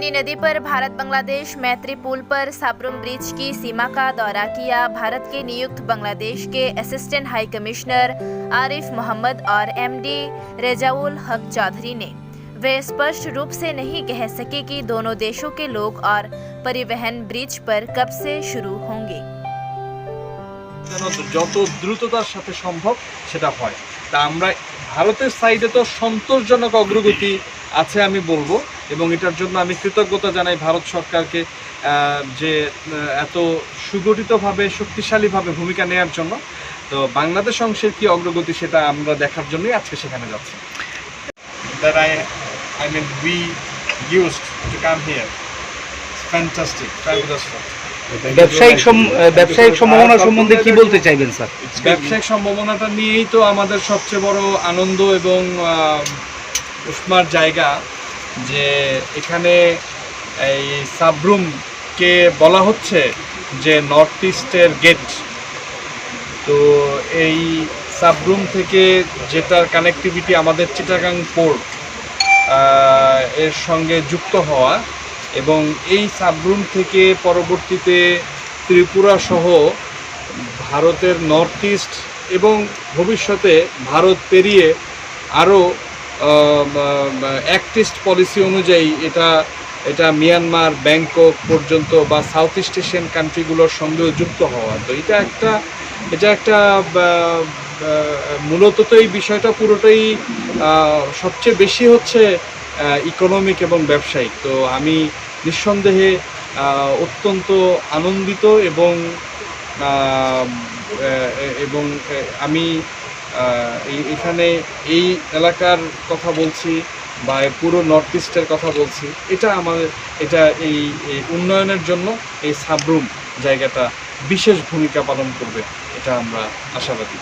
फेनी नदी पर भारत बांग्लादेश मैत्री पुल पर साब्रुम ब्रिज की सीमा का दौरा किया। भारत के नियुक्त बांग्लादेश के assistant high commissioner Arif Mohammad और एमडी रेजाउल हक चौधरी ने वे स्पष्ट रूप से नहीं कह सके कि दोनों देशों के लोग और परिवहन ब्रिज पर कब से शुरू होंगे। যত দ্রুততার সাথে সম্ভব সেটা হয়। তা আমরা ভারতের সাইডে তো সন্তোষজনক অগ্রগতি আছে আমি বলবো, এবং এটার জন্য আমি কৃতজ্ঞতা জানাই ভারত সরকারকে যে এত সুগঠিতভাবে শক্তিশালীভাবে ভূমিকা নেওয়ার জন্য। তো বাংলাদেশ অংশের কি অগ্রগতি সেটা আমরা দেখার জন্যই আজকে সেখানে যাচ্ছি। That I mean we used to come here. It's fantastic, fabulous. ব্যবসায়িক সম্ভাবনা সম্বন্ধে কি বলতে চাইবেন স্যার? ব্যবসায়িক সম্ভাবনাটা নিয়েই তো আমাদের সবচেয়ে বড় আনন্দ এবং উষ্মার জায়গা, যে এখানে এই সাব্রুমকে বলা হচ্ছে যে নর্থ ইস্টের গেট। তো এই সাব্রুম থেকে যেটার কানেক্টিভিটি আমাদের চিটাগাং পোর্ট এর সঙ্গে যুক্ত হওয়া, এবং এই সাব্রুম থেকে পরবর্তীতে ত্রিপুরা সহ ভারতের নর্থ ইস্ট এবং ভবিষ্যতে ভারত পেরিয়ে আরও অ্যাক্ট ইস্ট পলিসি অনুযায়ী এটা মিয়ানমার, ব্যাংকক পর্যন্ত বা সাউথ ইস্ট এশিয়ান কান্ট্রিগুলোর সঙ্গেও যুক্ত হওয়া। তো এটা একটা মূলত তো এই বিষয়টা পুরোটাই সবচেয়ে বেশি হচ্ছে ইকোনমিক এবং ব্যবসায়িক। তো আমি নিঃসন্দেহে অত্যন্ত আনন্দিত এবং আমি এখানে এই এলাকার কথা বলছি বা পুরো নর্থ ইস্টের কথা বলছি। এটা এই উন্নয়নের জন্য এই সাব্রুম জায়গাটা বিশেষ ভূমিকা পালন করবে, এটা আমরা আশাবাদী।